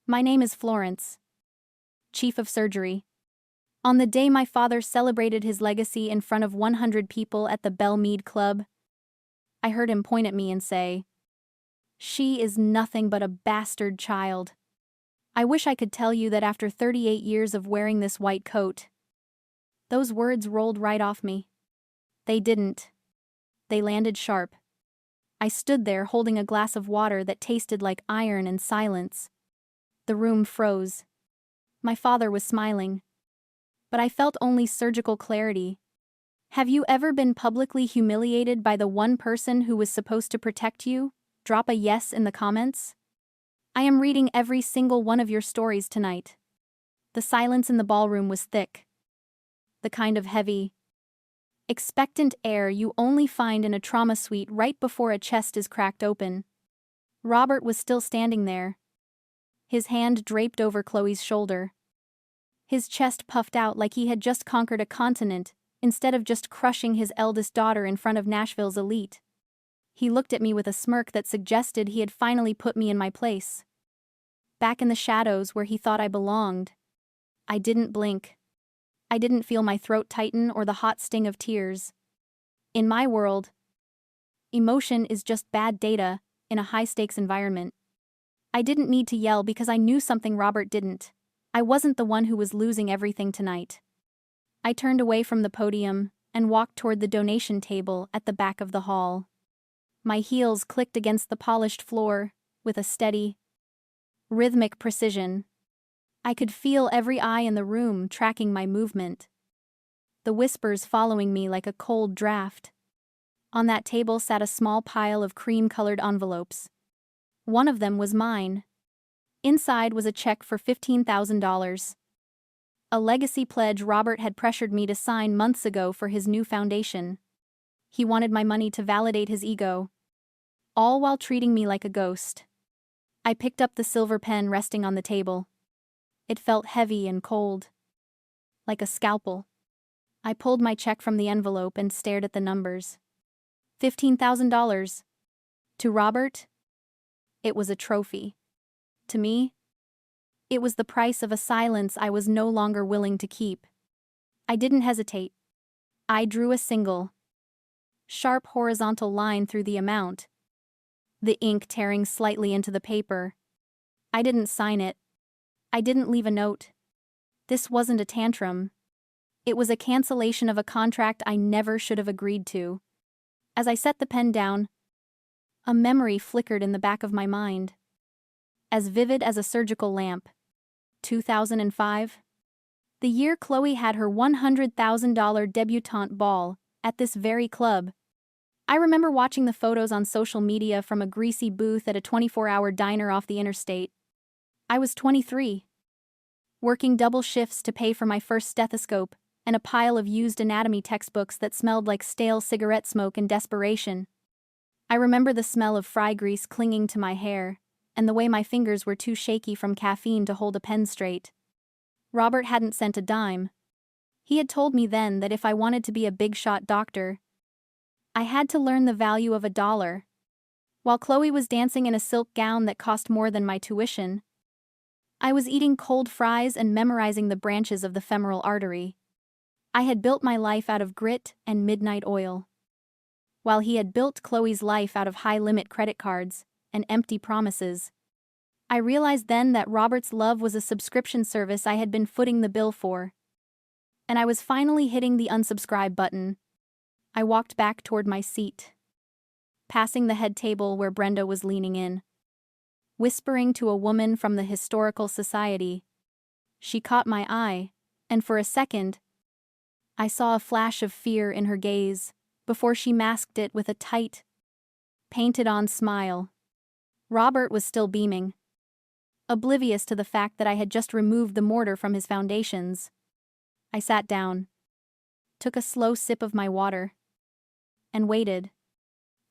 My name is Florence, Chief of Surgery. On the day my father celebrated his legacy in front of 100 people at the Belle Mead Club, I heard him point at me and say, "She is nothing but a bastard child." I wish I could tell you that after 38 years of wearing this white coat, those words rolled right off me. They didn't. They landed sharp. I stood there holding a glass of water that tasted like iron in silence. The room froze. My father was smiling. But I felt only surgical clarity. Have you ever been publicly humiliated by the one person who was supposed to protect you? Drop a yes in the comments. I am reading every single one of your stories tonight. The silence in the ballroom was thick. The kind of heavy, expectant air you only find in a trauma suite right before a chest is cracked open. Robert was still standing there, his hand draped over Chloe's shoulder. His chest puffed out like he had just conquered a continent, instead of just crushing his eldest daughter in front of Nashville's elite. He looked at me with a smirk that suggested he had finally put me in my place. Back in the shadows where he thought I belonged. I didn't blink. I didn't feel my throat tighten or the hot sting of tears. In my world, emotion is just bad data in a high-stakes environment. I didn't need to yell because I knew something Robert didn't. I wasn't the one who was losing everything tonight. I turned away from the podium and walked toward the donation table at the back of the hall. My heels clicked against the polished floor with a steady, rhythmic precision. I could feel every eye in the room tracking my movement, the whispers following me like a cold draft. On that table sat a small pile of cream-colored envelopes. One of them was mine. Inside was a check for $15,000. A legacy pledge Robert had pressured me to sign months ago for his new foundation. He wanted my money to validate his ego, all while treating me like a ghost. I picked up the silver pen resting on the table. It felt heavy and cold, like a scalpel. I pulled my check from the envelope and stared at the numbers. $15,000. To Robert, it was a trophy. To me, it was the price of a silence I was no longer willing to keep. I didn't hesitate. I drew a single, sharp horizontal line through the amount, the ink tearing slightly into the paper. I didn't sign it. I didn't leave a note. This wasn't a tantrum. It was a cancellation of a contract I never should have agreed to. As I set the pen down, a memory flickered in the back of my mind, as vivid as a surgical lamp. 2005. The year Chloe had her $100,000 debutante ball at this very club. I remember watching the photos on social media from a greasy booth at a 24-hour diner off the interstate. I was 23, working double shifts to pay for my first stethoscope and a pile of used anatomy textbooks that smelled like stale cigarette smoke and desperation. I remember the smell of fry grease clinging to my hair, and the way my fingers were too shaky from caffeine to hold a pen straight. Robert hadn't sent a dime. He had told me then that if I wanted to be a big-shot doctor, I had to learn the value of $1. While Chloe was dancing in a silk gown that cost more than my tuition, I was eating cold fries and memorizing the branches of the femoral artery. I had built my life out of grit and midnight oil, while he had built Chloe's life out of high-limit credit cards and empty promises. I realized then that Robert's love was a subscription service I had been footing the bill for. And I was finally hitting the unsubscribe button. I walked back toward my seat, passing the head table where Brenda was leaning in, whispering to a woman from the Historical Society. She caught my eye, and for a second, I saw a flash of fear in her gaze, before she masked it with a tight, painted-on smile. Robert was still beaming, oblivious to the fact that I had just removed the mortar from his foundations. I sat down, took a slow sip of my water, and waited.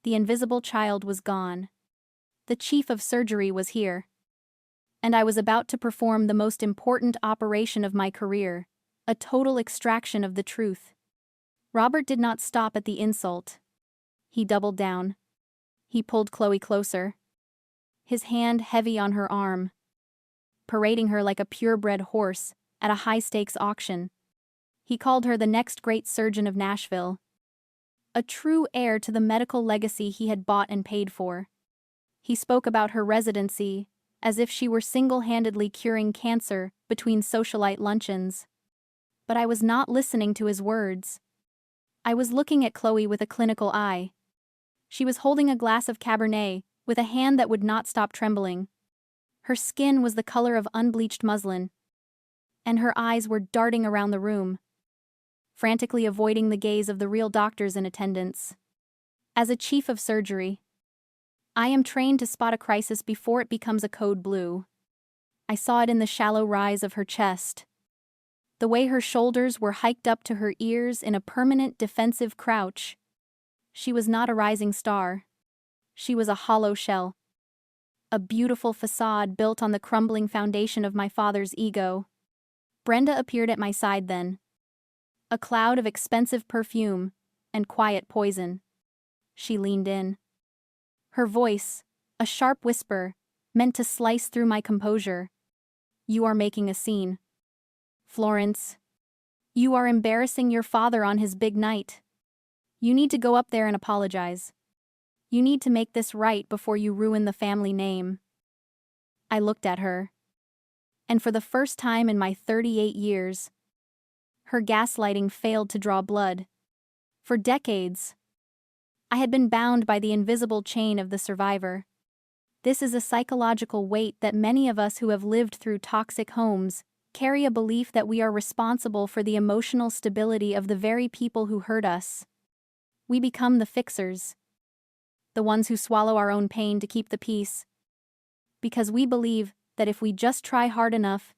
The invisible child was gone. The chief of surgery was here. And I was about to perform the most important operation of my career, a total extraction of the truth. Robert did not stop at the insult. He doubled down. He pulled Chloe closer, his hand heavy on her arm. parading her like a purebred horse at a high-stakes auction. He called her the next great surgeon of Nashville, a true heir to the medical legacy he had bought and paid for. He spoke about her residency as if she were single-handedly curing cancer between socialite luncheons. But I was not listening to his words. I was looking at Chloe with a clinical eye. She was holding a glass of Cabernet with a hand that would not stop trembling. Her skin was the color of unbleached muslin, and her eyes were darting around the room, frantically avoiding the gaze of the real doctors in attendance. As a chief of surgery, I am trained to spot a crisis before it becomes a code blue. I saw it in the shallow rise of her chest, the way her shoulders were hiked up to her ears in a permanent defensive crouch. She was not a rising star. She was a hollow shell. A beautiful facade built on the crumbling foundation of my father's ego. Brenda appeared at my side then. A cloud of expensive perfume and quiet poison. She leaned in. Her voice, a sharp whisper, meant to slice through my composure. "You are making a scene. Florence, you are embarrassing your father on his big night. You need to go up there and apologize. You need to make this right before you ruin the family name." I looked at her, and for the first time in my 38 years, her gaslighting failed to draw blood. For decades, I had been bound by the invisible chain of the survivor. This is a psychological weight that many of us who have lived through toxic homes carry, a belief that we are responsible for the emotional stability of the very people who hurt us. We become the fixers, the ones who swallow our own pain to keep the peace, because we believe that if we just try hard enough,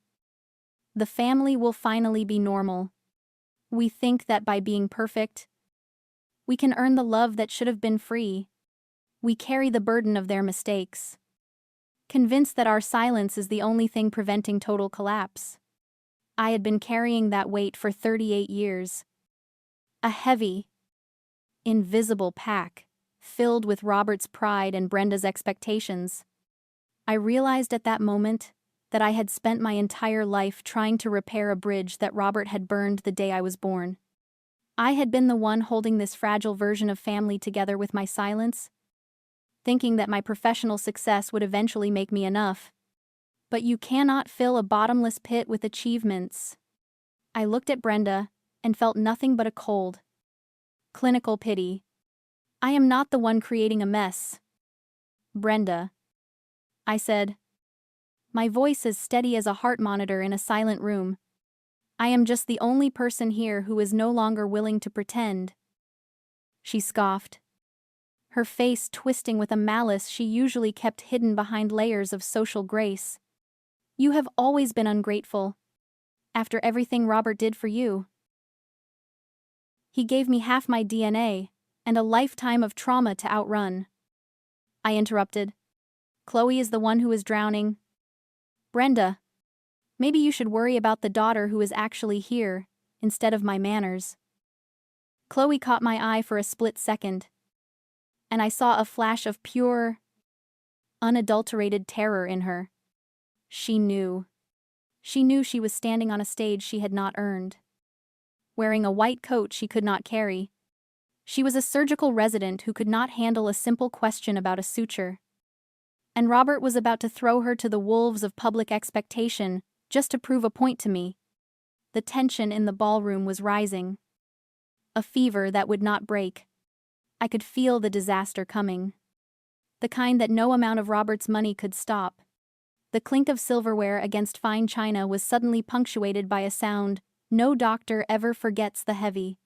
the family will finally be normal. We think that by being perfect, we can earn the love that should have been free. We carry the burden of their mistakes, convinced that our silence is the only thing preventing total collapse. I had been carrying that weight for 38 years. A heavy, invisible pack, filled with Robert's pride and Brenda's expectations. I realized at that moment that I had spent my entire life trying to repair a bridge that Robert had burned the day I was born. I had been the one holding this fragile version of family together with my silence, thinking that my professional success would eventually make me enough. But you cannot fill a bottomless pit with achievements. I looked at Brenda and felt nothing but a cold, clinical pity. I am not the one creating a mess. Brenda, I said, my voice as steady as a heart monitor in a silent room. I am just the only person here who is no longer willing to pretend. She scoffed, her face twisting with a malice she usually kept hidden behind layers of social grace. You have always been ungrateful. After everything Robert did for you. He gave me half my DNA and a lifetime of trauma to outrun. I interrupted. Chloe is the one who is drowning. Brenda, maybe you should worry about the daughter who is actually here, instead of my manners. Chloe caught my eye for a split second, and I saw a flash of pure, unadulterated terror in her. She knew. She knew she was standing on a stage she had not earned, wearing a white coat she could not carry. She was a surgical resident who could not handle a simple question about a suture. And Robert was about to throw her to the wolves of public expectation just to prove a point to me. The tension in the ballroom was rising. A fever that would not break. I could feel the disaster coming. The kind that no amount of Robert's money could stop. The clink of silverware against fine china was suddenly punctuated by a sound no doctor ever forgets: the heavy,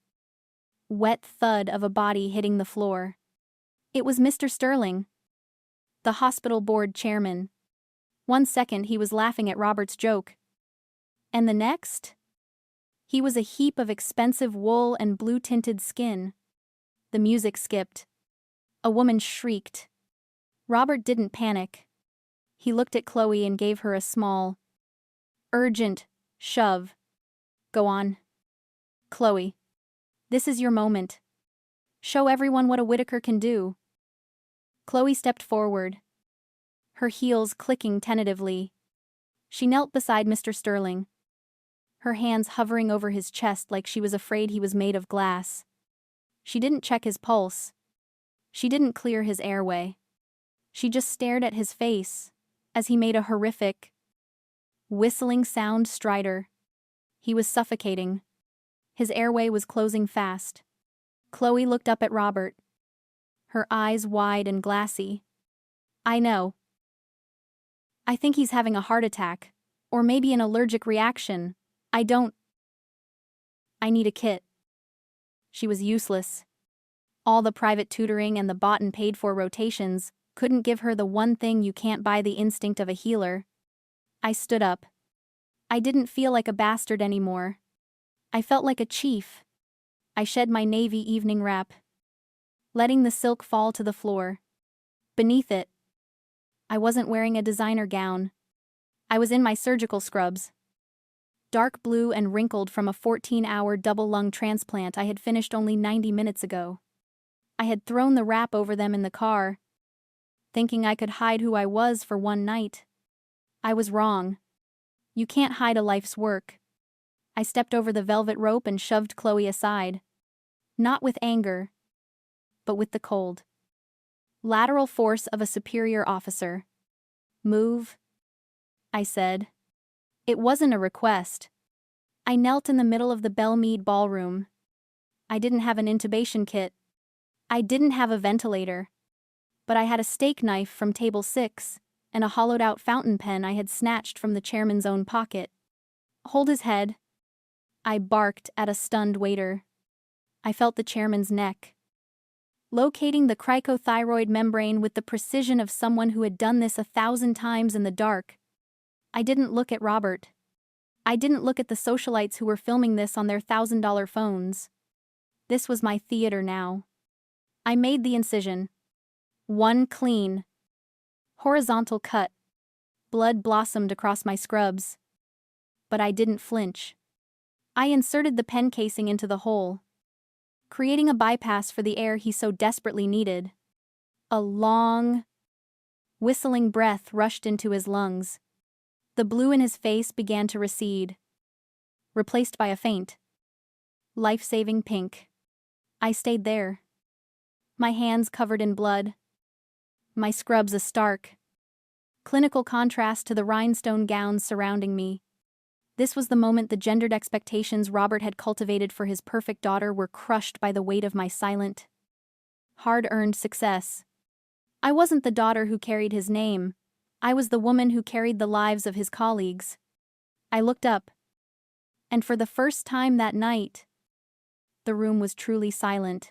wet thud of a body hitting the floor. It was Mr. Sterling, the hospital board chairman. 1 second he was laughing at Robert's joke, and the next, he was a heap of expensive wool and blue-tinted skin. The music skipped. A woman shrieked. Robert didn't panic. He looked at Chloe and gave her a small, urgent shove. Go on. Chloe, this is your moment. Show everyone what a Whitaker can do. Chloe stepped forward, her heels clicking tentatively. She knelt beside Mr. Sterling, her hands hovering over his chest like she was afraid he was made of glass. She didn't check his pulse. She didn't clear his airway. She just stared at his face as he made a horrific, whistling sound. Strider. He was suffocating. His airway was closing fast. Chloe looked up at Robert, her eyes wide and glassy. I know. I think he's having a heart attack, or maybe an allergic reaction. I need a kit. She was useless. All the private tutoring and the bought and paid for rotations couldn't give her the one thing you can't buy: the instinct of a healer. I stood up. I didn't feel like a bastard anymore. I felt like a chief. I shed my navy evening wrap, letting the silk fall to the floor. Beneath it, I wasn't wearing a designer gown. I was in my surgical scrubs. Dark blue and wrinkled from a 14-hour double lung transplant I had finished only 90 minutes ago. I had thrown the wrap over them in the car, thinking I could hide who I was for one night. I was wrong. You can't hide a life's work. I stepped over the velvet rope and shoved Chloe aside. Not with anger, but with the cold, lateral force of a superior officer. Move, I said. It wasn't a request. I knelt in the middle of the Belmead ballroom. I didn't have an intubation kit. I didn't have a ventilator. But I had a steak knife from table 6 and a hollowed-out fountain pen I had snatched from the chairman's own pocket. Hold his head, I barked at a stunned waiter. I felt the chairman's neck, locating the cricothyroid membrane with the precision of someone who had done this 1,000 times in the dark. I didn't look at Robert. I didn't look at the socialites who were filming this on their $1,000 phones. This was my theater now. I made the incision. One clean, horizontal cut. Blood blossomed across my scrubs. But I didn't flinch. I inserted the pen casing into the hole, creating a bypass for the air he so desperately needed. A long, whistling breath rushed into his lungs. The blue in his face began to recede, replaced by a faint, life-saving pink. I stayed there, my hands covered in blood, my scrubs a stark, clinical contrast to the rhinestone gowns surrounding me. This was the moment the gendered expectations Robert had cultivated for his perfect daughter were crushed by the weight of my silent, hard-earned success. I wasn't the daughter who carried his name. I was the woman who carried the lives of his colleagues. I looked up, and for the first time that night, the room was truly silent.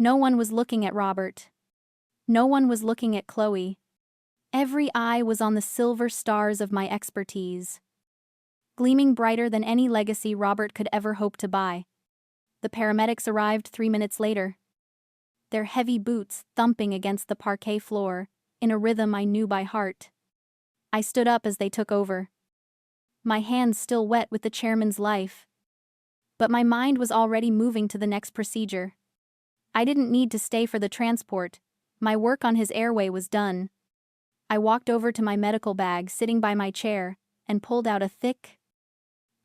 No one was looking at Robert. No one was looking at Chloe. Every eye was on the silver stars of my expertise, gleaming brighter than any legacy Robert could ever hope to buy. The paramedics arrived 3 minutes later, their heavy boots thumping against the parquet floor in a rhythm I knew by heart. I stood up as they took over, my hands still wet with the chairman's life. But my mind was already moving to the next procedure. I didn't need to stay for the transport. My work on his airway was done. I walked over to my medical bag sitting by my chair and pulled out a thick,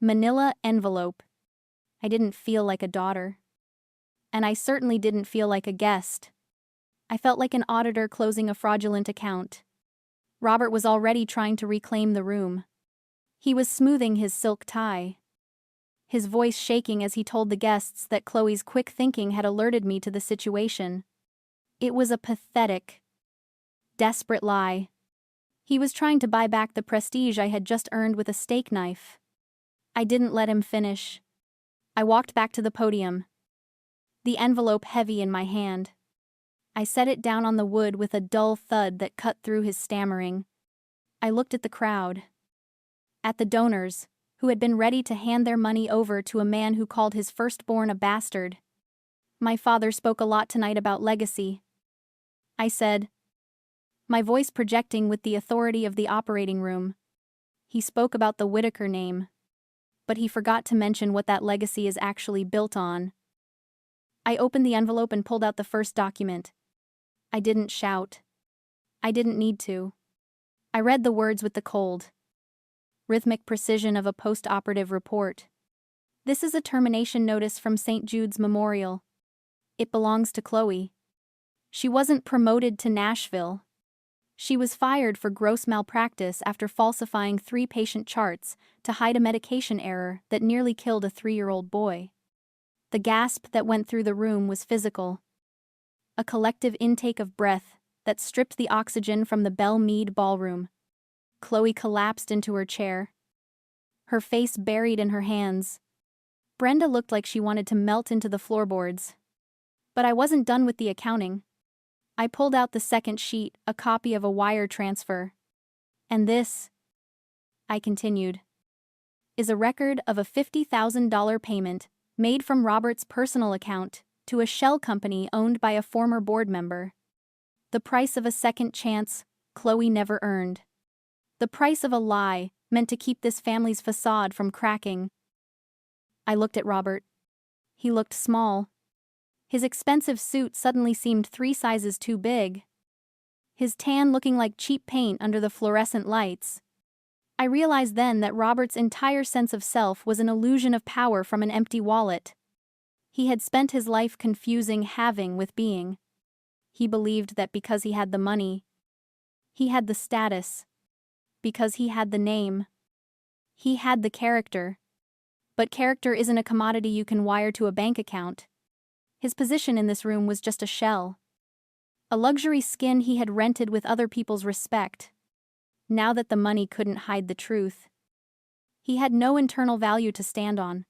manila envelope. I didn't feel like a daughter. And I certainly didn't feel like a guest. I felt like an auditor closing a fraudulent account. Robert was already trying to reclaim the room. He was smoothing his silk tie, his voice shaking as he told the guests that Chloe's quick thinking had alerted me to the situation. It was a pathetic, desperate lie. He was trying to buy back the prestige I had just earned with a steak knife. I didn't let him finish. I walked back to the podium, the envelope heavy in my hand. I set it down on the wood with a dull thud that cut through his stammering. I looked at the crowd, at the donors, who had been ready to hand their money over to a man who called his firstborn a bastard. My father spoke a lot tonight about legacy, I said, my voice projecting with the authority of the operating room. He spoke about the Whitaker name, but he forgot to mention what that legacy is actually built on. I opened the envelope and pulled out the first document. I didn't shout. I didn't need to. I read the words with the cold, rhythmic precision of a post-operative report. This is a termination notice from St. Jude's Memorial. It belongs to Chloe. She wasn't promoted to Nashville. She was fired for gross malpractice after falsifying 3 patient charts to hide a medication error that nearly killed a 3-year-old boy. The gasp that went through the room was physical. A collective intake of breath that stripped the oxygen from the Belle Meade ballroom. Chloe collapsed into her chair, her face buried in her hands. Brenda looked like she wanted to melt into the floorboards. But I wasn't done with the accounting. I pulled out the second sheet, a copy of a wire transfer. And this, I continued, is a record of a $50,000 payment made from Robert's personal account to a shell company owned by a former board member. The price of a second chance Chloe never earned. The price of a lie meant to keep this family's facade from cracking. I looked at Robert. He looked small. His expensive suit suddenly seemed 3 sizes too big. His tan looking like cheap paint under the fluorescent lights. I realized then that Robert's entire sense of self was an illusion of power from an empty wallet. He had spent his life confusing having with being. He believed that because he had the money, he had the status, because he had the name, he had the character. But character isn't a commodity you can wire to a bank account. His position in this room was just a shell. A luxury skin he had rented with other people's respect. Now that the money couldn't hide the truth, he had no internal value to stand on.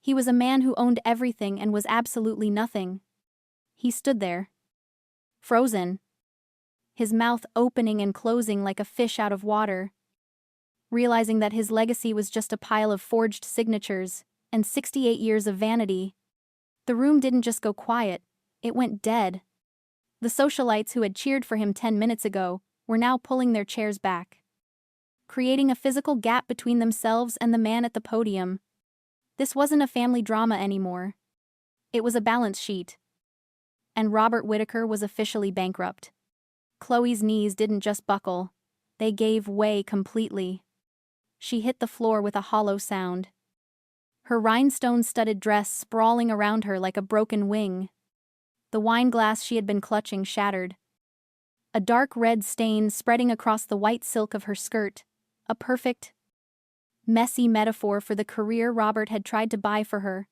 He was a man who owned everything and was absolutely nothing. He stood there, frozen, his mouth opening and closing like a fish out of water, realizing that his legacy was just a pile of forged signatures and 68 years of vanity. The room didn't just go quiet, it went dead. The socialites who had cheered for him 10 minutes ago were now pulling their chairs back, creating a physical gap between themselves and the man at the podium. This wasn't a family drama anymore. It was a balance sheet. And Robert Whittaker was officially bankrupt. Chloe's knees didn't just buckle, they gave way completely. She hit the floor with a hollow sound. Her rhinestone-studded dress sprawling around her like a broken wing. The wine glass she had been clutching shattered. A dark red stain spreading across the white silk of her skirt, a perfect, messy metaphor for the career Robert had tried to buy for her.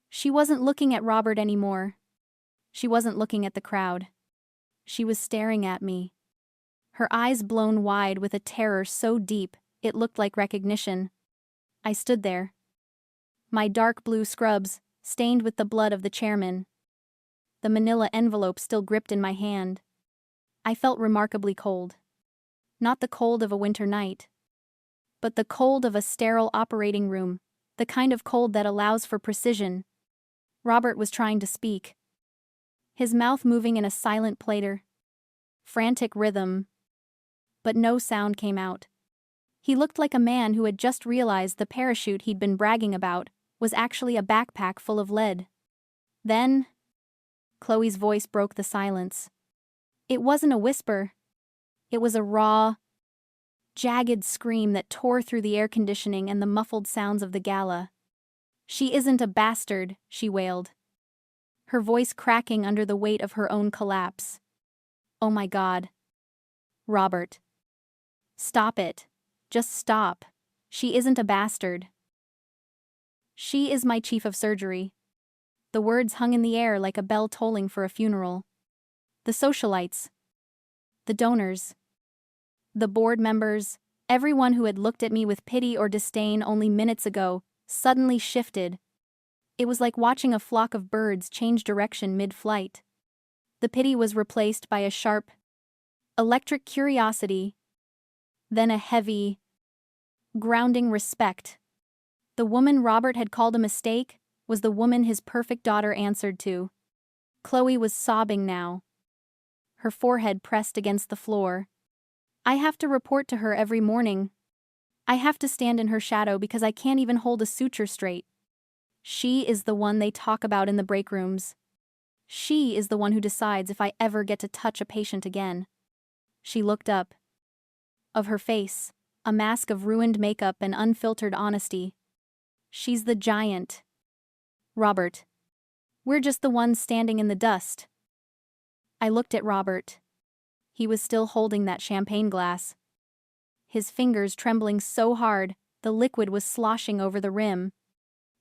She wasn't looking at Robert anymore. She wasn't looking at the crowd. She was staring at me. Her eyes blown wide with a terror so deep, it looked like recognition. I stood there, my dark blue scrubs stained with the blood of the chairman. The manila envelope still gripped in my hand. I felt remarkably cold. Not the cold of a winter night, but the cold of a sterile operating room, the kind of cold that allows for precision. Robert was trying to speak, his mouth moving in a silent plater, frantic rhythm, but no sound came out. He looked like a man who had just realized the parachute he'd been bragging about was actually a backpack full of lead. Then, Chloe's voice broke the silence. It wasn't a whisper. It was a raw, jagged scream that tore through the air conditioning and the muffled sounds of the gala. "She isn't a bastard," she wailed, her voice cracking under the weight of her own collapse. Oh my God. Robert. Stop it. Just stop. She isn't a bastard. She is my chief of surgery. The words hung in the air like a bell tolling for a funeral. The socialites, the donors, the board members, everyone who had looked at me with pity or disdain only minutes ago, suddenly shifted. It was like watching a flock of birds change direction mid-flight. The pity was replaced by a sharp, electric curiosity, then a heavy, grounding respect. The woman Robert had called a mistake was the woman his perfect daughter answered to. Chloe was sobbing now, her forehead pressed against the floor. I have to report to her every morning. I have to stand in her shadow because I can't even hold a suture straight. She is the one they talk about in the break rooms. She is the one who decides if I ever get to touch a patient again. She looked up. Of her face, a mask of ruined makeup and unfiltered honesty. She's the giant. Robert. We're just the ones standing in the dust. I looked at Robert. He was still holding that champagne glass. His fingers trembling so hard, the liquid was sloshing over the rim.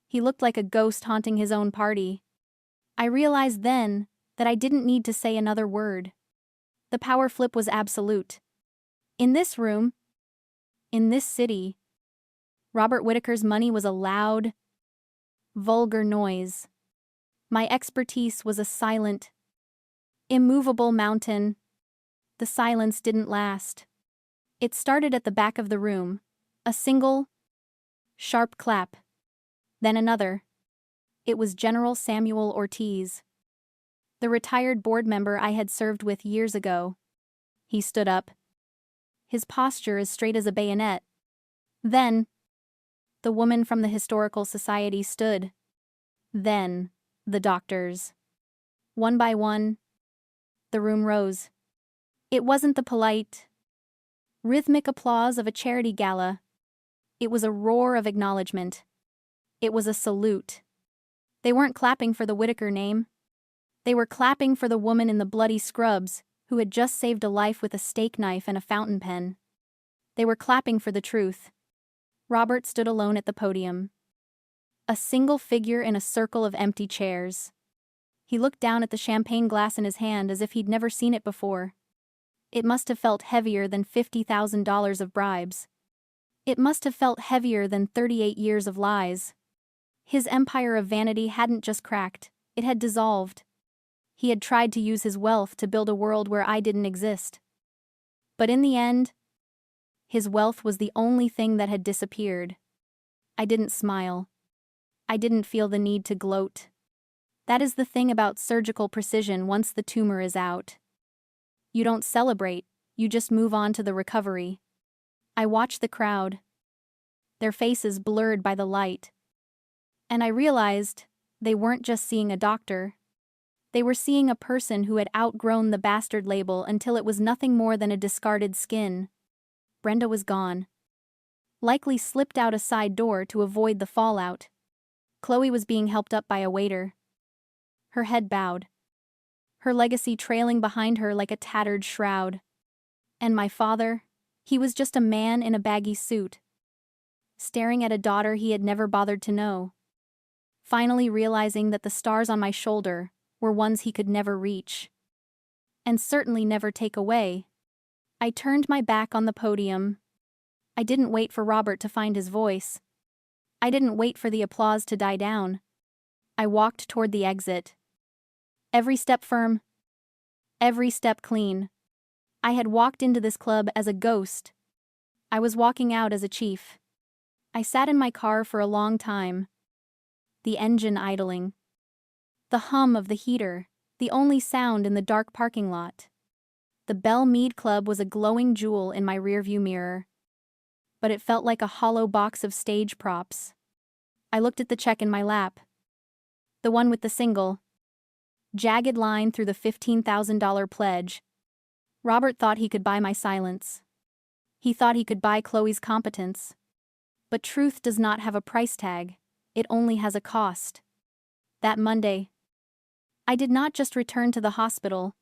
He looked like a ghost haunting his own party. I realized then that I didn't need to say another word. The power flip was absolute. In this room, in this city, Robert Whittaker's money was a loud, vulgar noise. My expertise was a silent, immovable mountain. The silence didn't last. It started at the back of the room. A single, sharp clap. Then another. It was General Samuel Ortiz, the retired board member I had served with years ago. He stood up, his posture as straight as a bayonet. Then, the woman from the Historical Society stood. Then, the doctors. One by one, the room rose. It wasn't the polite, rhythmic applause of a charity gala. It was a roar of acknowledgement. It was a salute. They weren't clapping for the Whittaker name. They were clapping for the woman in the bloody scrubs who had just saved a life with a steak knife and a fountain pen. They were clapping for the truth. Robert stood alone at the podium. A single figure in a circle of empty chairs. He looked down at the champagne glass in his hand as if he'd never seen it before. It must have felt heavier than $50,000 of bribes. It must have felt heavier than 38 years of lies. His empire of vanity hadn't just cracked, it had dissolved. He had tried to use his wealth to build a world where I didn't exist. But in the end, his wealth was the only thing that had disappeared. I didn't smile. I didn't feel the need to gloat. That is the thing about surgical precision once the tumor is out. You don't celebrate, you just move on to the recovery. I watched the crowd, their faces blurred by the light. And I realized they weren't just seeing a doctor. They were seeing a person who had outgrown the bastard label until it was nothing more than a discarded skin. Brenda was gone. Likely slipped out a side door to avoid the fallout. Chloe was being helped up by a waiter. Her head bowed, her legacy trailing behind her like a tattered shroud. And my father, he was just a man in a baggy suit, staring at a daughter he had never bothered to know. Finally realizing that the stars on my shoulder were ones he could never reach. And certainly never take away. I turned my back on the podium. I didn't wait for Robert to find his voice. I didn't wait for the applause to die down. I walked toward the exit. Every step firm. Every step clean. I had walked into this club as a ghost. I was walking out as a chief. I sat in my car for a long time. The engine idling. The hum of the heater, the only sound in the dark parking lot. The Belle Meade Club was a glowing jewel in my rearview mirror. But it felt like a hollow box of stage props. I looked at the check in my lap. The one with the single, jagged line through the $15,000 pledge. Robert thought he could buy my silence. He thought he could buy Chloe's competence. But truth does not have a price tag. It only has a cost. That Monday, I did not just return to the hospital.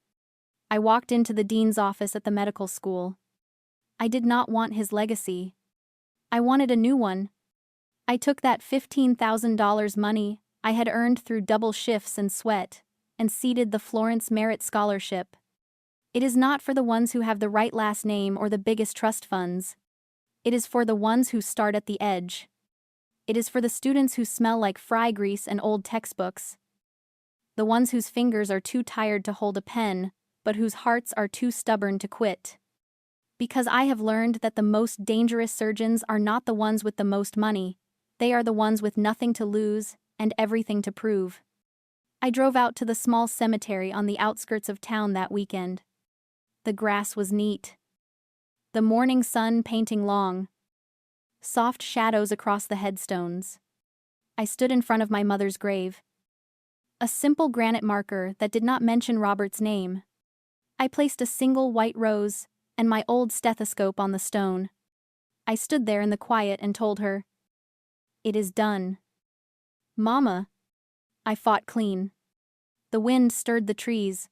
I walked into the dean's office at the medical school. I did not want his legacy. I wanted a new one. I took that $15,000 money I had earned through double shifts and sweat, and seeded the Florence Merit Scholarship. It is not for the ones who have the right last name or the biggest trust funds. It is for the ones who start at the edge. It is for the students who smell like fry grease and old textbooks. The ones whose fingers are too tired to hold a pen, but whose hearts are too stubborn to quit. Because I have learned that the most dangerous surgeons are not the ones with the most money, they are the ones with nothing to lose and everything to prove. I drove out to the small cemetery on the outskirts of town that weekend. The grass was neat. The morning sun painting long, soft shadows across the headstones. I stood in front of my mother's grave. A simple granite marker that did not mention Robert's name. I placed a single white rose and my old stethoscope on the stone. I stood there in the quiet and told her, "It is done." "Mama." I fought clean. The wind stirred the trees,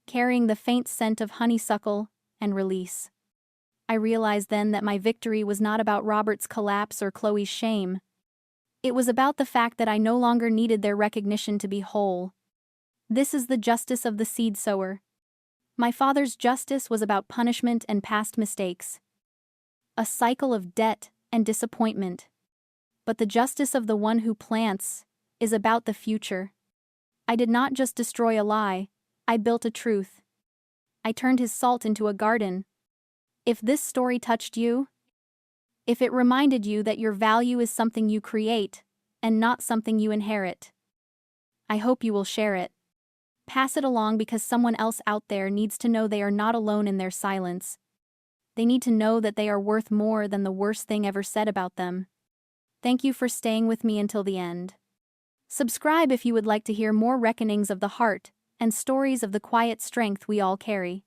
carrying the faint scent of honeysuckle and release. I realized then that my victory was not about Robert's collapse or Chloe's shame. It was about the fact that I no longer needed their recognition to be whole. This is the justice of the seed sower. My father's justice was about punishment and past mistakes. A cycle of debt and disappointment. But the justice of the one who plants is about the future. I did not just destroy a lie, I built a truth. I turned his salt into a garden. If this story touched you, if it reminded you that your value is something you create and not something you inherit, I hope you will share it. Pass it along because someone else out there needs to know they are not alone in their silence. They need to know that they are worth more than the worst thing ever said about them. Thank you for staying with me until the end. Subscribe if you would like to hear more reckonings of the heart and stories of the quiet strength we all carry.